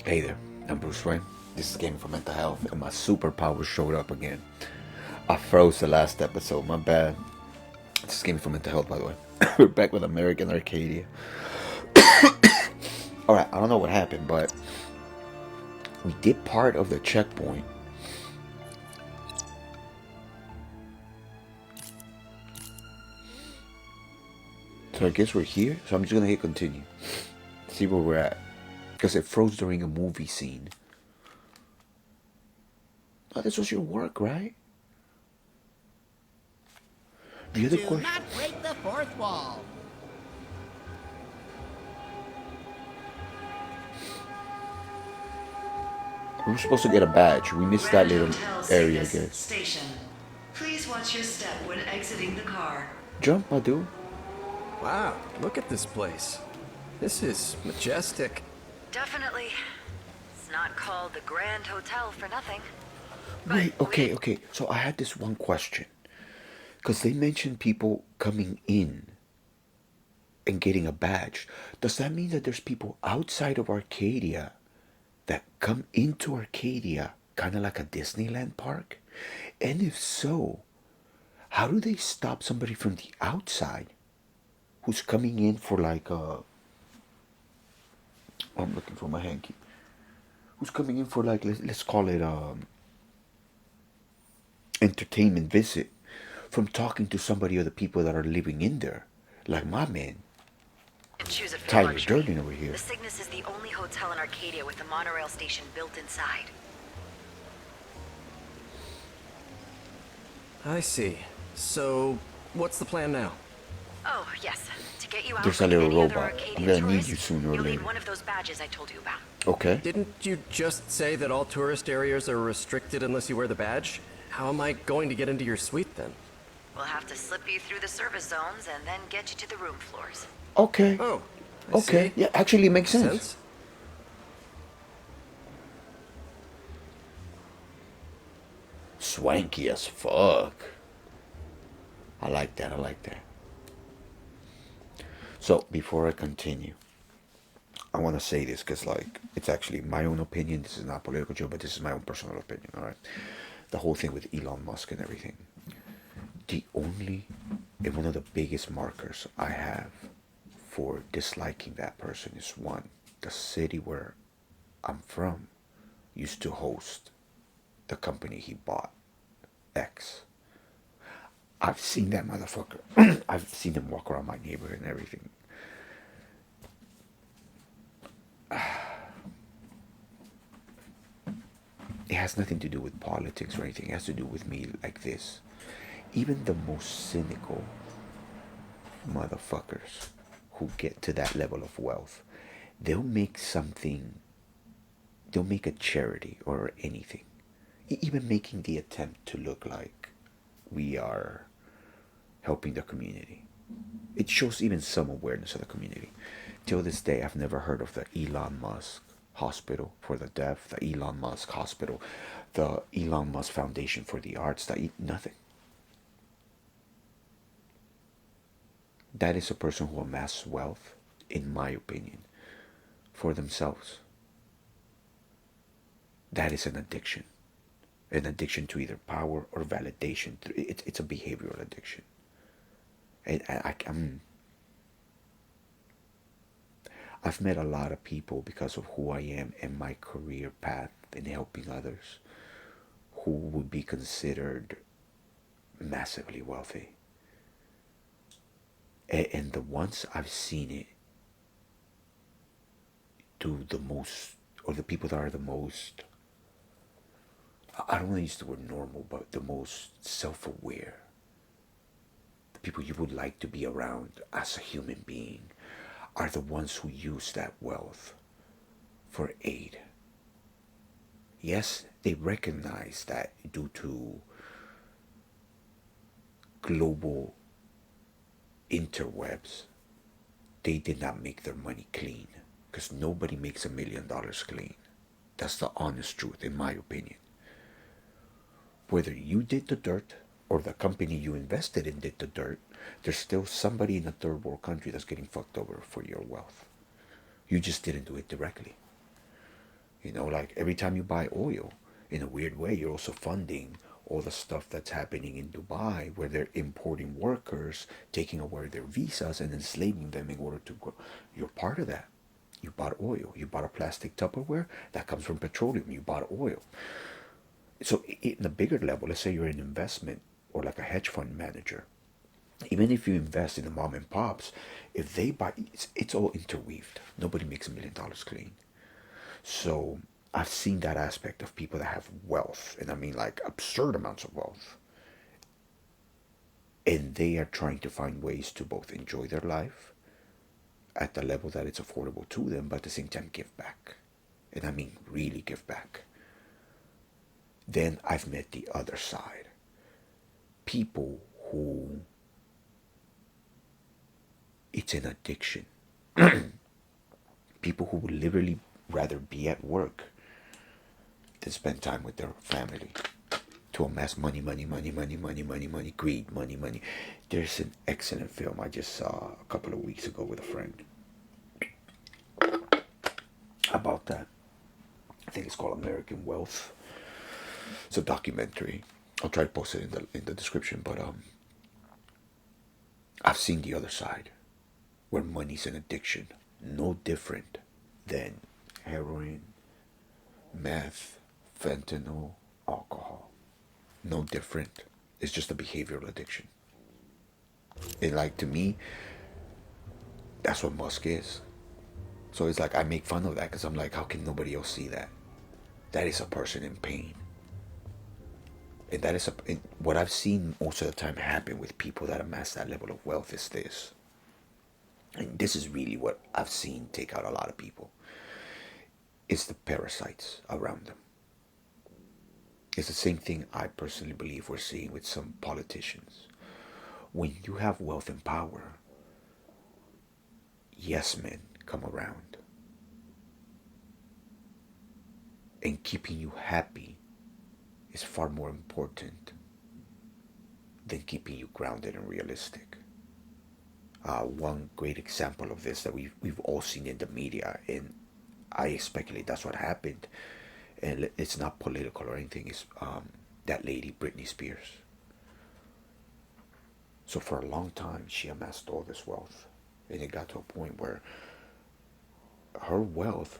Hey there, I'm Bruce Wayne. This is Gaming for Mental Health, and my superpowers showed up again. I froze the last episode, my bad. This is Gaming for Mental Health, by the way. We're back with American Arcadia. Alright, I don't know what happened, but we did part of the checkpoint. So I guess we're here, so I'm just gonna hit continue. See where we're at. Because it froze during a movie scene. Oh, this was your work, right? The other Do question. not break the fourth wall. We were supposed to get a badge. We missed that Grand little Hotel area, I Signis guess. station. Please watch your step when exiting the car. Jump, my dude. Wow, look at this place. This is majestic. Definitely. It's not called the Grand Hotel for nothing. Wait, okay. So I had this one question. Because they mentioned people coming in and getting a badge. Does that mean that there's people outside of Arcadia that come into Arcadia, kind of like a Disneyland park? And if so, how do they stop somebody from the outside who's coming in for like a... I'm looking for my hanky. Who's coming in for like, let's call it entertainment visit, from talking to somebody of the people that are living in there, like my man Choose it for Tyler luxury. Durden over here. The Signis is the only hotel in Arcadia with a monorail station built inside. I see. So, what's the plan now? Oh, yes. To get you out There's a like little any other robot. Arcadia I'm gonna need tourist, you sooner or you'll later. need one of those badges I told you about. Okay. Didn't you just say that all tourist areas are restricted unless you wear the badge? How am I going to get into your suite then? We'll have to slip you through the service zones and then get you to the room floors. Okay. Oh, I Okay. see. Yeah, actually it makes Makes sense. sense. Swanky as fuck. I like that. So before I continue, I want to say this because, like, it's actually my own opinion. This is not political joke, but this is my own personal opinion. All right, the whole thing with Elon Musk and everything. The only and one of the biggest markers I have for disliking that person is, one, the city where I'm from used to host the company he bought, X. I've seen that motherfucker. I've seen him walk around my neighborhood and everything. It has nothing to do with politics or anything. It has to do with me like this. Even the most cynical motherfuckers who get to that level of wealth, they'll make something, they'll make a charity or anything. Even making the attempt to look like we are helping the community. It shows even some awareness of the community. Till this day, I've never heard of the Elon Musk Hospital for the Deaf, the Elon Musk Hospital, the Elon Musk Foundation for the Arts, nothing. That is a person who amassed wealth, in my opinion, for themselves. That is an addiction. An addiction to either power or validation. It's a behavioral addiction. And I've met a lot of people because of who I am and my career path in helping others who would be considered massively wealthy. And the ones I've seen it do the most, or the people that are the most, I don't want to use the word normal, but the most self-aware, the people you would like to be around as a human being, are the ones who use that wealth for aid. Yes, they recognize that due to global interwebs, they did not make their money clean. Because nobody makes $1,000,000 clean. That's the honest truth, in my opinion. Whether you did the dirt or the company you invested in did the dirt, there's still somebody in a third world country that's getting fucked over for your wealth. You just didn't do it directly. You know, like every time you buy oil, in a weird way, you're also funding all the stuff that's happening in Dubai, where they're importing workers, taking away their visas, and enslaving them in order to grow. You're part of that. You bought oil. You bought a plastic Tupperware that comes from petroleum. You bought oil. So, in a bigger level, let's say you're an investment or like a hedge fund manager. Even if you invest in the mom and pops, if they buy, it's all interweaved. Nobody makes $1 million clean. So I've seen that aspect of people that have wealth, and I mean like absurd amounts of wealth. And they are trying to find ways to both enjoy their life at the level that it's affordable to them, but at the same time give back. And I mean really give back. Then I've met the other side. People who it's an addiction. People who would literally rather be at work than spend time with their family to amass money, greed, money. There's an excellent film I just saw a couple of weeks ago with a friend about that. I think it's called American Wealth. It's a documentary. I'll try to post it in the description, but I've seen the other side, where money's an addiction, no different than heroin, meth, fentanyl, alcohol. No different. It's just a behavioral addiction. And like, to me, that's what Musk is. So it's like I make fun of that because I'm like, how can nobody else see that? That is a person in pain. And that is what I've seen most of the time happen with people that amass that level of wealth is this. And this is really what I've seen take out a lot of people. It's the parasites around them. It's the same thing I personally believe we're seeing with some politicians. When you have wealth and power, yes men come around. And keeping you happy is far more important than keeping you grounded and realistic. One great example of this that we've all seen in the media, and I speculate that's what happened, and it's not political or anything, is that lady, Britney Spears. So for a long time, she amassed all this wealth, and it got to a point where her wealth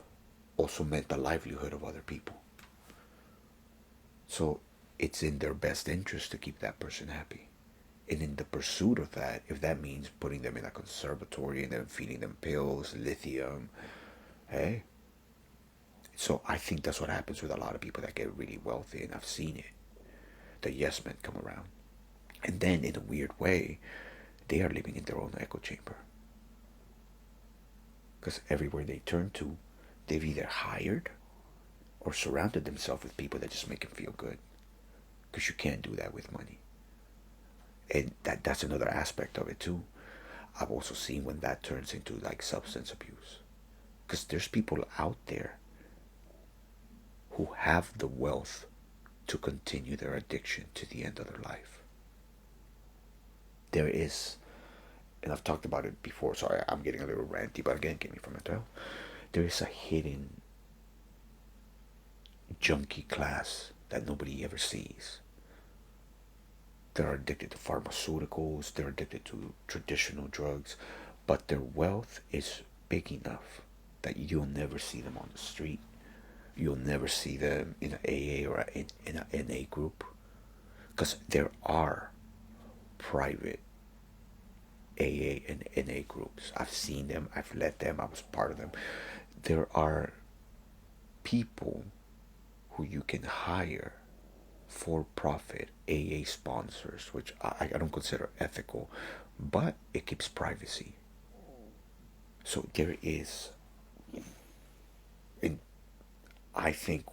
also meant the livelihood of other people. So it's in their best interest to keep that person happy. And in the pursuit of that, if that means putting them in a conservatory and then feeding them pills, lithium, hey. So I think that's what happens with a lot of people that get really wealthy, and I've seen it. The yes men come around. And then in a weird way, they are living in their own echo chamber. Because everywhere they turn to, they've either hired or surrounded themselves with people that just make them feel good. Because you can't do that with money. And that's another aspect of it too. I've also seen when that turns into like substance abuse. Because there's people out there who have the wealth to continue their addiction to the end of their life. There is, and I've talked about it before, so I'm getting a little ranty, but again, get me from it. There is a hidden junkie class that nobody ever sees. They're addicted to pharmaceuticals, they're addicted to traditional drugs, but their wealth is big enough that you'll never see them on the street. You'll never see them in an AA or in an NA group. Because there are private AA and NA groups. I've seen them, I've led them, I was part of them. There are people who you can hire, for-profit AA sponsors, which I don't consider ethical, but it keeps privacy. So there is, and I think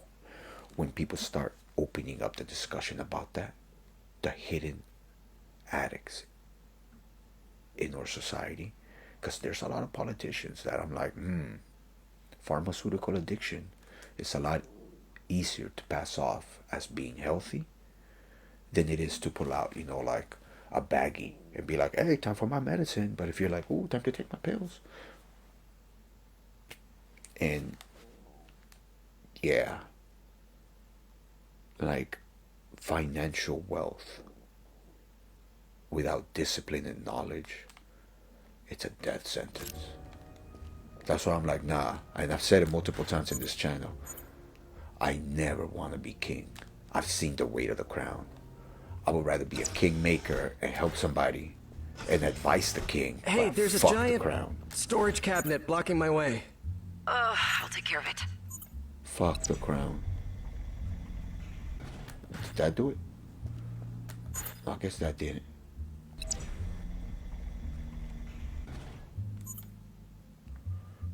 when people start opening up the discussion about that, the hidden addicts in our society, because there's a lot of politicians that I'm like, pharmaceutical addiction is a lot easier to pass off as being healthy than it is to pull out, like a baggie and be like, hey, time for my medicine. But if you're like, oh, time to take my pills. And Yeah. Like financial wealth without discipline and knowledge, it's a death sentence. That's why I'm like, nah. And I've said it multiple times in this channel. I never want to be king. I've seen the weight of the crown. I would rather be a kingmaker and help somebody and advise the king. Hey, there's a fuck giant the crown. storage cabinet blocking my way. I'll take care of it. Fuck the crown. Did that do it? I guess that didn't.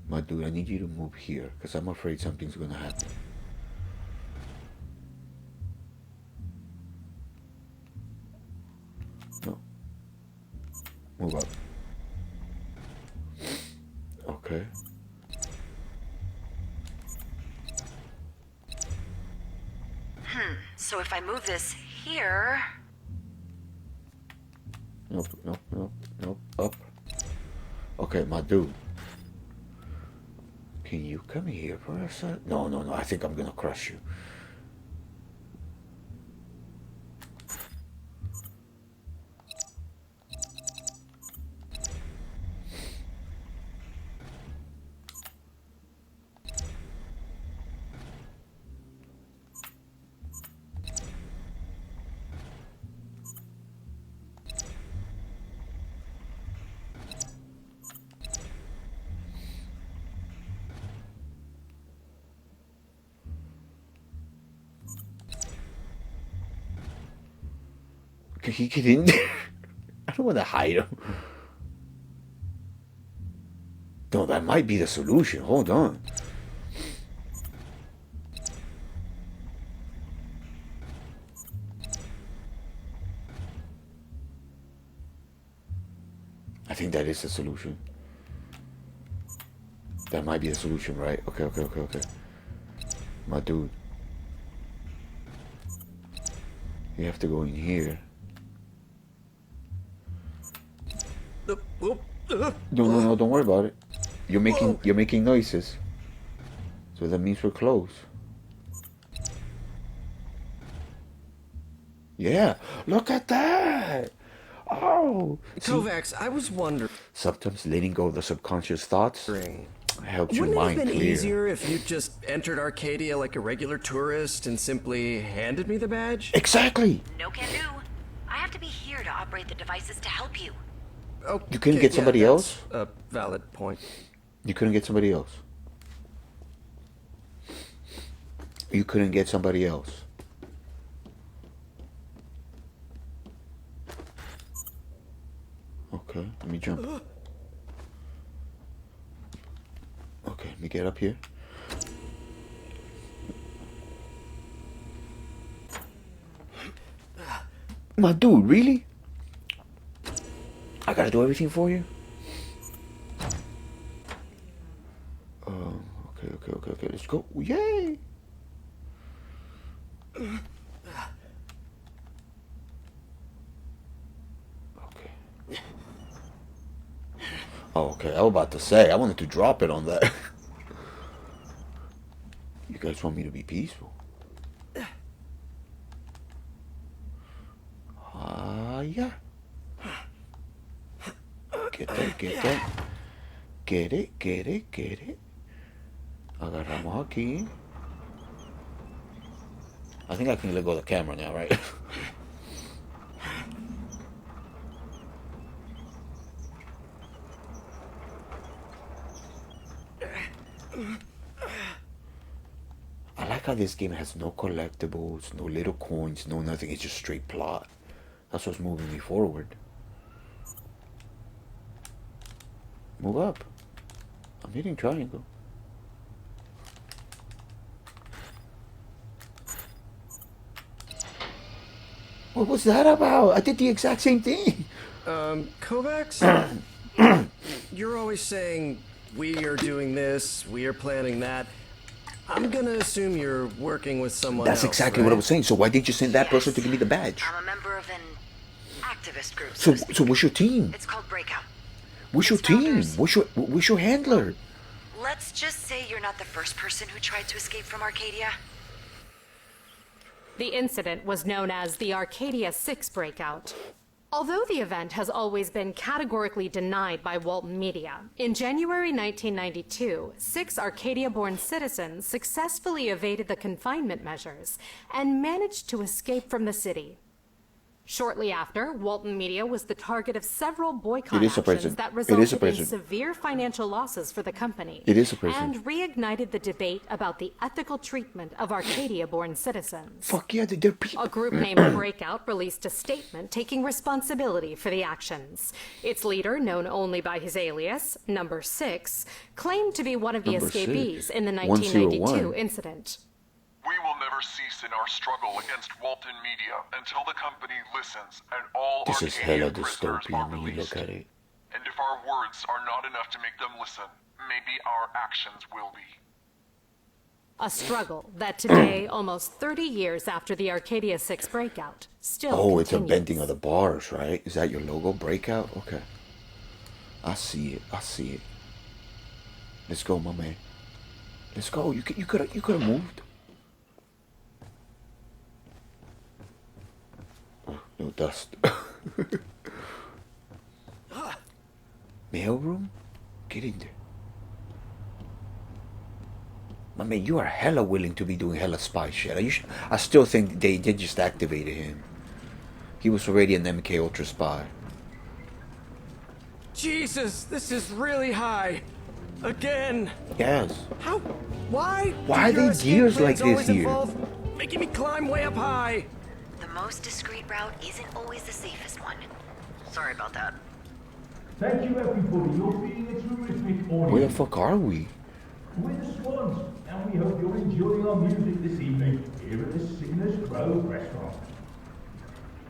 My dude, I need you to move here, because I'm afraid something's gonna happen. No. Move up. Okay. So if I move this here... Nope, nope, nope, nope. Up. Okay, my dude. Can you come here for a sec? No, no, no. I think I'm gonna crush you. Can he get in there? I don't want to hide him. No, that might be the solution. Hold on. I think that is the solution. That might be the solution, right? Okay, okay, okay, okay. My dude. You have to go in here. No, no, no, don't worry about it. You're making noises. So that means we're close. Yeah, look at that. Oh, Kovacs, I was wondering. sometimes letting go of the subconscious thoughts helps your Wouldn't it mind have been clear. easier if you just entered Arcadia like a regular tourist and simply handed me the badge? Exactly. No can do. I have to be here to operate the devices to help you. Oh, You couldn't get somebody else? A valid point. You couldn't get somebody else. You couldn't get somebody else. Okay, let me jump. Okay, let me get up here. My dude, really? I gotta do everything for you? Okay, okay, okay, okay, let's go. Yay! Okay. Oh, okay, I was about to say, I wanted to drop it on that. You guys want me to be peaceful? Yeah. Get that, get that. Get it, get it, get it. Agarramos aquí. I think I can let go of the camera now, right? I like how this game has no collectibles, no little coins, no nothing. It's just straight plot. That's what's moving me forward. Move up. I'm hitting triangle. What was that about? I did the exact same thing. Kovacs? You're always saying, we are doing this, we are planning that. I'm gonna assume you're working with someone That's else, exactly right? what I was saying. So why did you send that person to give me the badge? I'm a member of an activist group. So, to so what's your team? It's called Breakout. What's your Its team? founders- What's your handler? Let's just say you're not the first person who tried to escape from Arcadia. The incident was known as the Arcadia 6 Breakout. Although the event has always been categorically denied by Walton Media, in January 1992, 6 Arcadia-born citizens successfully evaded the confinement measures and managed to escape from the city. Shortly after, Walton Media was the target of several boycott actions that resulted in severe financial losses for the company and reignited the debate about the ethical treatment of Arcadia-born citizens. Fuck yeah, they're people. A group named Breakout released a statement taking responsibility for the actions. Its leader, known only by his alias, Number 6, claimed to be one of the escapees in the 1992 incident. We will never cease in our struggle against Walton Media until the company listens and all Arcadia prisoners are released. And if our words are not enough to make them listen, maybe our actions will be. A struggle that today, almost 30 years after the Arcadia 6 breakout, still continues. It's a bending of the bars, right? Is that your logo, Breakout? Okay. I see it. I see it. Let's go, my man. Let's go. You could have moved. No dust. Mailroom? Get in there. My man, you are hella willing to be doing hella spy shit. I still think they just activated him. He was already an MK Ultra spy. Jesus, this is really high. Again. Yes. How? Why? Why are they gears like this here? Making me climb way up high. The most discreet route isn't always the safest one. Sorry about that. Thank you, everybody. You're being a terrific audience. Where the fuck are we? We're the Swans, and we hope you're enjoying our music this evening here at the Signis Grove restaurant.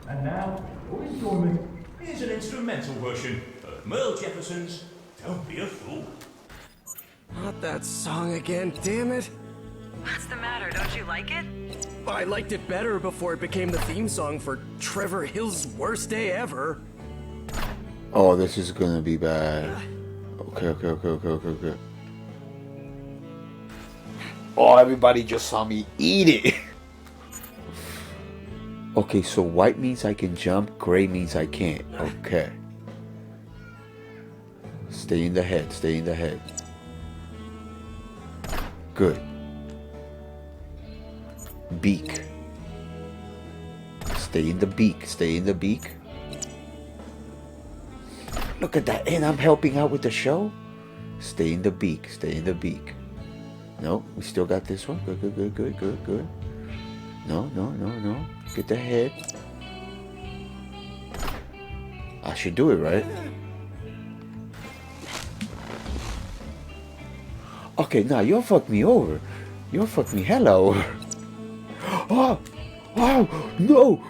And now, for your enjoyment, here's an instrumental version of Merle Jefferson's Don't Be a Fool. Not that song again, damn it. What's the matter? Don't you like it? I liked it better before it became the theme song for Trevor Hill's Worst Day Ever. Oh, this is gonna be bad. Okay. Oh, everybody just saw me eat it. Okay, so white means I can jump, gray means I can't. Okay. Stay in the head, stay in the head. Good. Beak. Stay in the beak, stay in the beak. Look at that, and I'm helping out with the show. Stay in the beak, stay in the beak. No, we still got this one. Good. No. Get the head. I should do it, right? Okay, now you'll fuck me over. You'll fuck me hella over. Oh, no.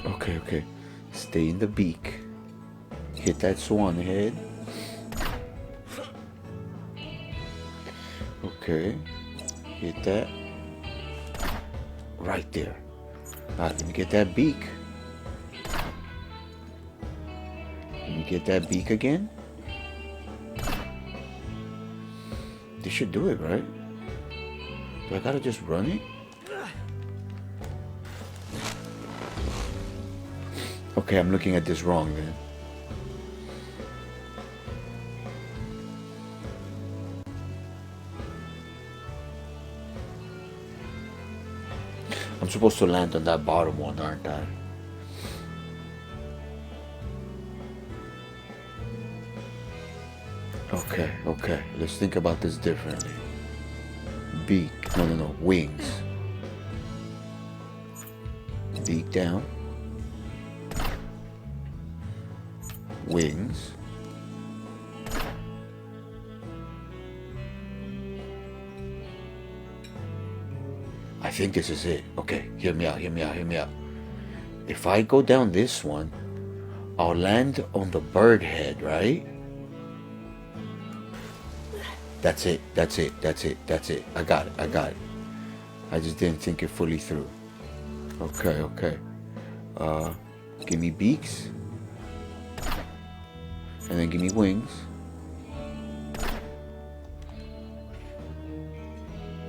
Okay. Stay in the beak. Hit that swan head. Okay. Hit that. Right there. Alright, let me get that beak. Let me get that beak again. This should do it, right? Do I gotta just run it? Okay, I'm looking at this wrong then. I'm supposed to land on that bottom one, aren't I? Okay. Let's think about this differently. Beak. No. Wings. Beak down. Wings. I think this is it. Okay, hear me out. If I go down this one, I'll land on the bird head, right? That's it. I got it. I just didn't think it fully through. Okay. Give me beaks. And then give me wings.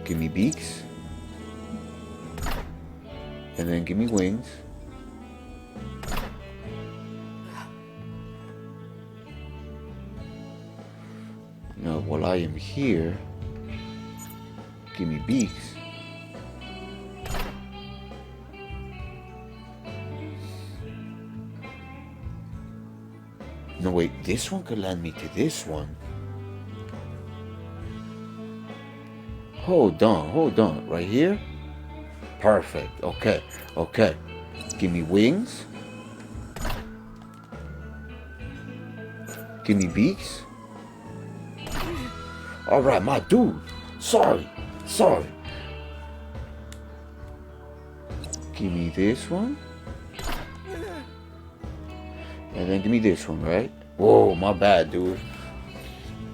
Give me beaks. And then give me wings. Now, while I am here, give me beaks. No, wait, this one could land me to this one. Hold on, right here? Perfect, okay. Give me wings. Give me beaks. Alright, my dude. Sorry. Give me this one. And then give me this one, right? Whoa, my bad, dude.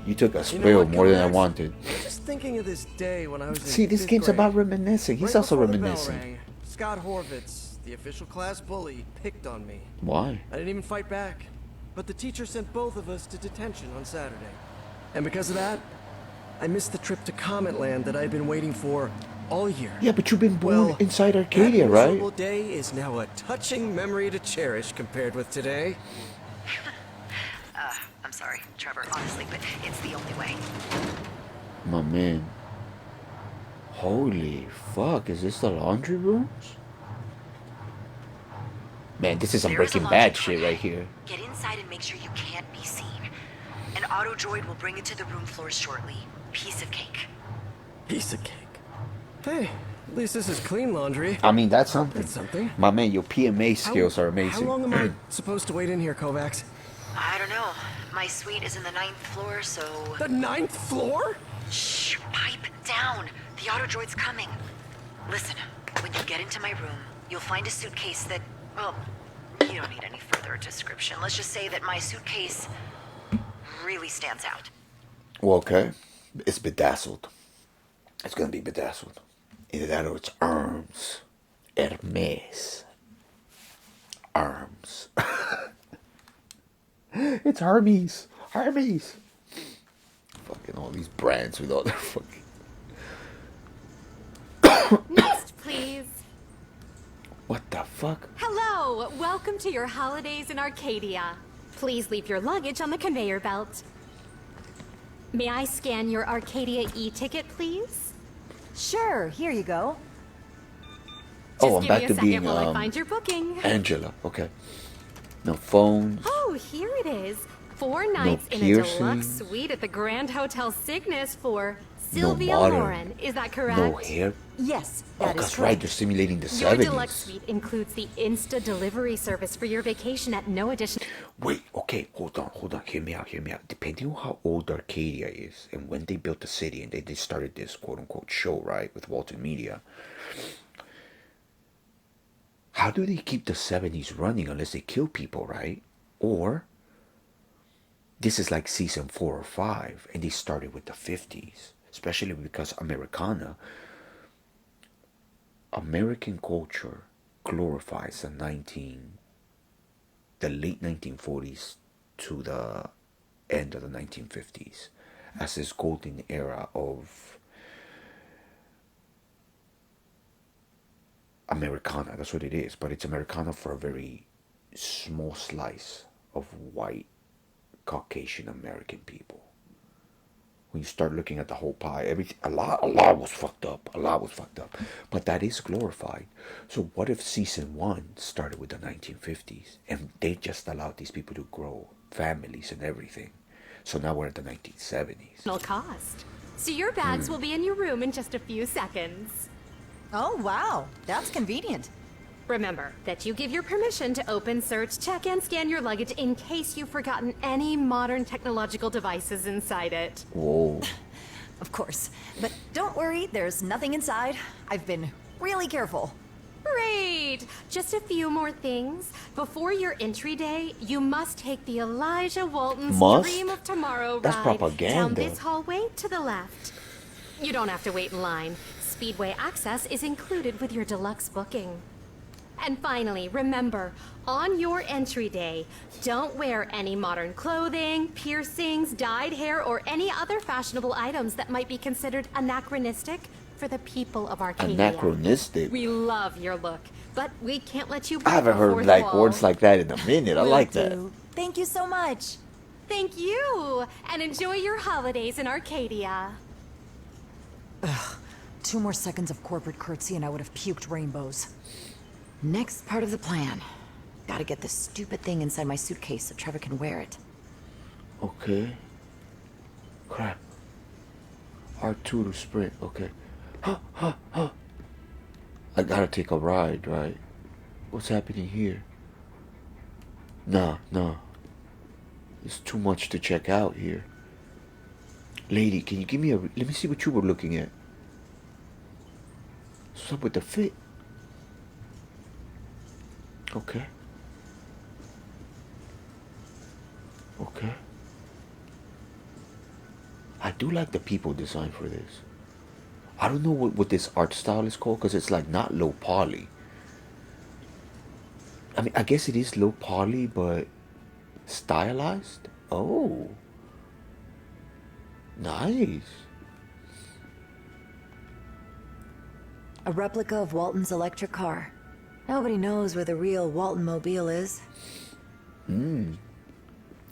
You took a spill more than I wanted. Just thinking of this day when I was in See, this 5th game's grade. about reminiscing. He's Right also before the bell reminiscing. rang, Scott Horvitz, the official class bully, picked on me. Why? I didn't even fight back. But the teacher sent both of us to detention on Saturday. And because of that, I missed the trip to Comet Land that I'd been waiting for all year. Yeah, but you've been born Well, inside Arcadia, that right? miserable day is now a touching memory to cherish compared with today. I'm sorry, Trevor, honestly, but it's the only way. My man. Holy fuck, is this the laundry rooms? Man, this is some There's a Breaking laundry Bad cart. shit right here. Get inside and make sure you can't be seen. An auto droid will bring it to the room floor shortly. Piece of cake. Piece of cake. Hey, at least this is clean laundry. I mean, that's something. That's something. My man, your PMA skills are How amazing. long am I supposed to wait in here, Kovacs? I don't know. My suite is in the 9th floor, so... The 9th floor? Shh, pipe down. The auto droid's coming. Listen, when you get into my room, you'll find a suitcase that, well, you don't need any further description. Let's just say that my suitcase really stands out. Well, okay. It's bedazzled. It's gonna be bedazzled. Either that or it's arms. Hermes. Arms. It's Hermes. Hermes. Fucking all these brands with all their fucking... Next, please. What the fuck? Hello, welcome to your holidays in Arcadia. Please leave your luggage on the conveyor belt. May I scan your Arcadia e-ticket, please? Sure, here you go. Just I'm give back me a to second being while I find your booking. Angela. Okay. No phones. Oh, here it is. 4 nights in a deluxe piercings. suite at the Grand Hotel Signis for No Sylvia modern. Lauren. Is that correct? No hair. Yes, Oh, that is that's right. correct. They're simulating the Your 70s. deluxe suite includes the Insta delivery service for your vacation at no additional... Wait, okay, hold on. Hear me out. Depending on how old Arcadia is and when they built the city and they started this quote-unquote show, right, with Walton Media, how do they keep the 70s running unless they kill people, right? Or this is like season 4 or 5 and they started with the 50s, especially because American culture glorifies the late 1940s to the end of the 1950s as this golden era of Americana. That's what it is, but it's Americana for a very small slice of white Caucasian American people. When you start looking at the whole pie, everything, a lot was fucked up. But that is glorified. So what if season 1 started with the 1950s and they just allowed these people to grow families and everything? So now we're at the 1970s. cost. So your bags will be in your room in just a few seconds. Oh, wow. That's convenient. Remember that you give your permission to open, search, check, and scan your luggage in case you've forgotten any modern technological devices inside it. Whoa. Of course. But don't worry, there's nothing inside. I've been really careful. Great! Just a few more things. Before your entry day, you must take the Elijah Walton's Must? Dream of Tomorrow That's ride propaganda. down this hallway to the left. You don't have to wait in line. Speedway access is included with your deluxe booking. And finally, remember, on your entry day, don't wear any modern clothing, piercings, dyed hair, or any other fashionable items that might be considered anachronistic for the people of Arcadia. Anachronistic? We love your look, but we can't let you break I haven't the heard fourth like wall. words like that in a minute. I Will like do. that. Thank you so much. Thank you, and enjoy your holidays in Arcadia. 2 more seconds of corporate curtsy and I would have puked rainbows. Next part of the plan. Gotta get this stupid thing inside my suitcase so Trevor can wear it. Okay. Crap. R2 to sprint. Okay. I gotta take a ride, right? What's happening here? Nah. There's too much to check out here. Lady, can you give me a... Let me see what you were looking at. What's up with the fit? Okay. I do like the people design for this. I don't know what this art style is called, because it's like not low poly. I mean, I guess it is low poly, but stylized? Oh. Nice. A replica of Walton's electric car. Nobody knows where the real Walton mobile is.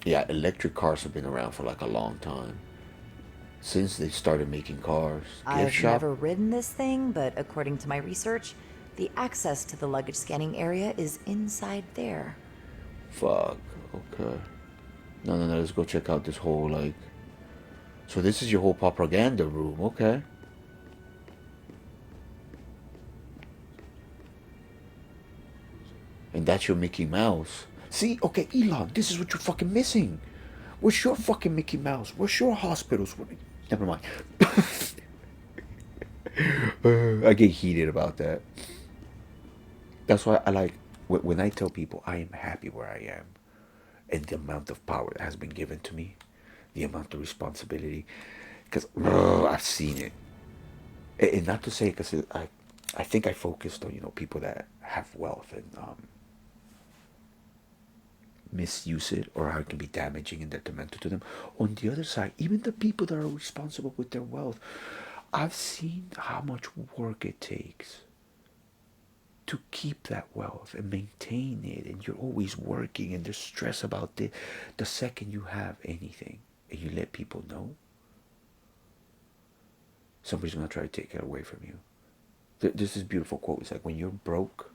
Yeah, electric cars have been around for like a long time. Since they started making cars. I've never ridden this thing, but according to my research, the access to the luggage scanning area is inside there. Fuck. Okay. No, let's go check out this whole, like... So this is your whole propaganda room. Okay. And that's your Mickey Mouse. See? Okay, Elon, this is what you're fucking missing. Where's your fucking Mickey Mouse? Where's your hospitals? Never mind. I get heated about that. That's why I like... When I tell people I am happy where I am, and the amount of power that has been given to me, the amount of responsibility, because I've seen it. And not to say, because I think I focused on, you know, people that have wealth and misuse it, or how it can be damaging and detrimental to them. On the other side, even the people that are responsible with their wealth, I've seen how much work it takes to keep that wealth and maintain it, and you're always working, and there's stress about it the second you have anything and you let people know, somebody's gonna try to take it away from you. There's this beautiful quote. It's like, when you're broke,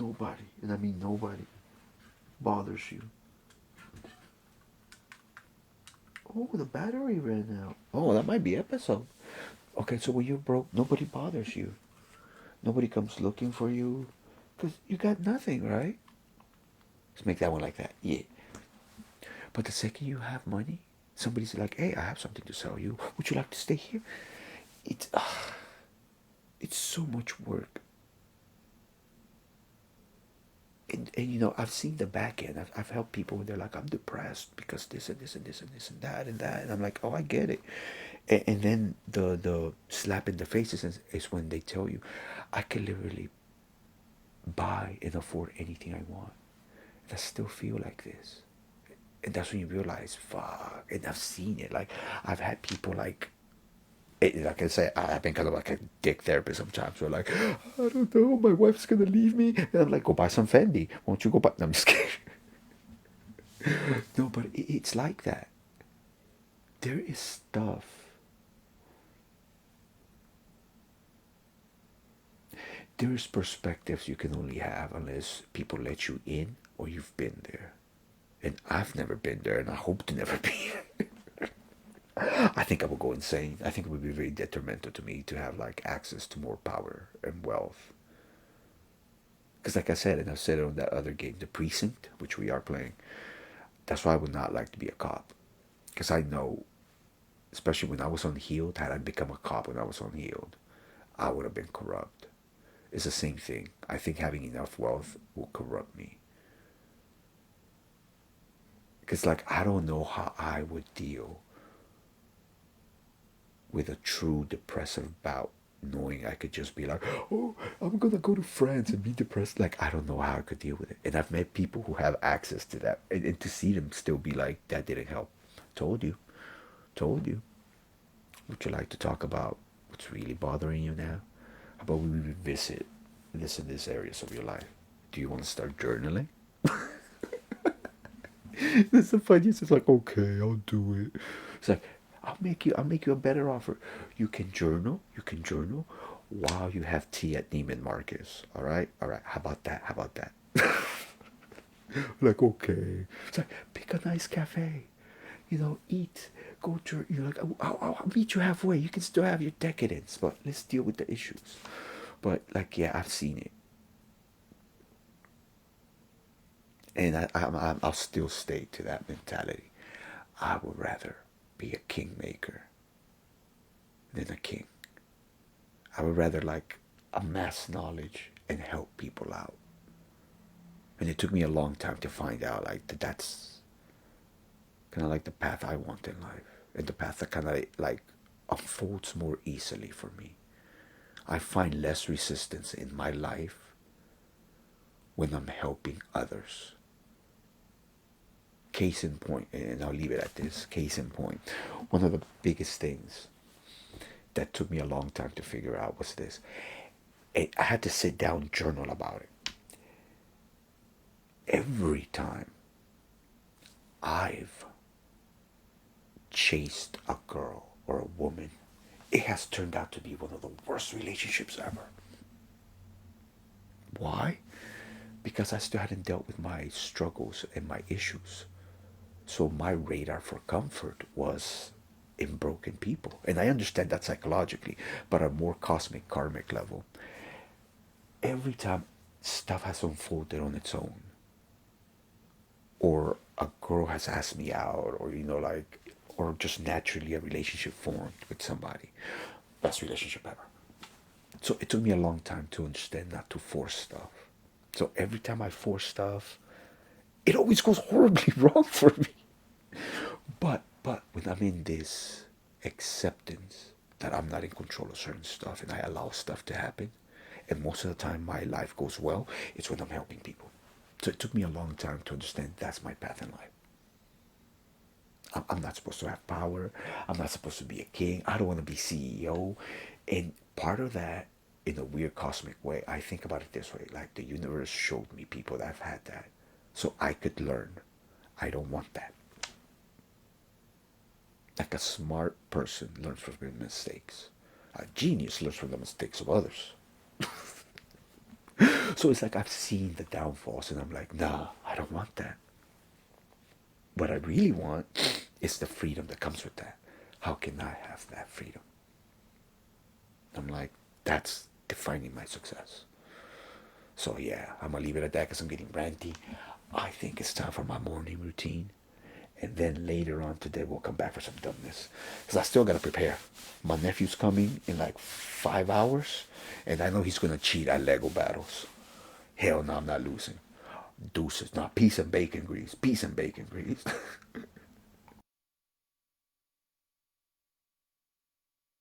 nobody, and I mean nobody, bothers you. Oh, the battery ran out. Oh, that might be episode. Okay, so when you're broke, nobody bothers you. Nobody comes looking for you, because you got nothing, right? Let's make that one like that. Yeah. But the second you have money, somebody's like, hey, I have something to sell you. Would you like to stay here? It's so much work. And you know, I've seen the back end. I've helped people when they're like, I'm depressed because this and this and this and this and that and that. And I'm like, oh, I get it. And then the slap in the faces is when they tell you, I can literally buy and afford anything I want, and I still feel like this. And that's when you realize, fuck. And I've seen it. Like, I've had people like I say, I've been kind of like a dick therapist sometimes. Where like, I don't know, my wife's gonna leave me. And I'm like, go buy some Fendi. Won't you go buy? No, I'm just kidding. No, but it's like that. There is stuff. There's perspectives you can only have unless people let you in or you've been there. And I've never been there, and I hope to never be. I think I would go insane. I think it would be very detrimental to me to have like access to more power and wealth. Because like I said, and I've said it on that other game, The Precinct, which we are playing, that's why I would not like to be a cop. Because I know, especially when I was unhealed, had I become a cop when I was unhealed, I would have been corrupt. It's the same thing. I think having enough wealth will corrupt me. Because like, I don't know how I would deal with a true depressive bout knowing I could just be like, oh, I'm gonna go to France and be depressed. Like, I don't know how I could deal with it. And I've met people who have access to that, and to see them still be like, that didn't help. Told you. Would you like to talk about what's really bothering you now? How about we revisit this areas of your life? Do you want to start journaling? That's the funniest. It's like, okay, I'll do it. It's like, I'll make you a better offer. You can journal while you have tea at Neiman Marcus. All right. How about that? Like, okay. It's like, pick a nice cafe. Eat. Go to. Like, I'll meet you halfway. You can still have your decadence, but let's deal with the issues. But like, yeah, I've seen it, and I'll still stay to that mentality. I would rather be a kingmaker than a king. I would rather like amass knowledge and help people out. And it took me a long time to find out like that's kind of like the path I want in life, and the path that kind of like unfolds more easily for me. I find less resistance in my life when I'm helping others. Case in point, and I'll leave it at this. Case in point, one of the biggest things that took me a long time to figure out was this. I had to sit down and journal about it. Every time I've chased a girl or a woman, it has turned out to be one of the worst relationships ever. Why? Because I still hadn't dealt with my struggles and my issues. So my radar for comfort was in broken people. And I understand that psychologically, but at a more cosmic, karmic level. Every time stuff has unfolded on its own, or a girl has asked me out, or or just naturally a relationship formed with somebody, best relationship ever. So it took me a long time to understand not to force stuff. So every time I force stuff, it always goes horribly wrong for me. But when I'm in this acceptance that I'm not in control of certain stuff and I allow stuff to happen, and most of the time my life goes well, it's when I'm helping people. So it took me a long time to understand that's my path in life. I'm not supposed to have power. I'm not supposed to be a king. I don't want to be CEO. And part of that, in a weird cosmic way, I think about it this way. Like, the universe showed me people that have had that, so I could learn. I don't want that. Like, a smart person learns from their mistakes. A genius learns from the mistakes of others. So it's like I've seen the downfalls and I'm like, nah, I don't want that. What I really want is the freedom that comes with that. How can I have that freedom? I'm like, that's defining my success. So yeah, I'm gonna leave it at that because I'm getting ranty. I think it's time for my morning routine. And then later on today, we'll come back for some dumbness. Because I still got to prepare. My nephew's coming in like 5 hours. And I know he's going to cheat at Lego battles. Hell no, I'm not losing. Deuces. No, peace and bacon grease. Peace and bacon grease.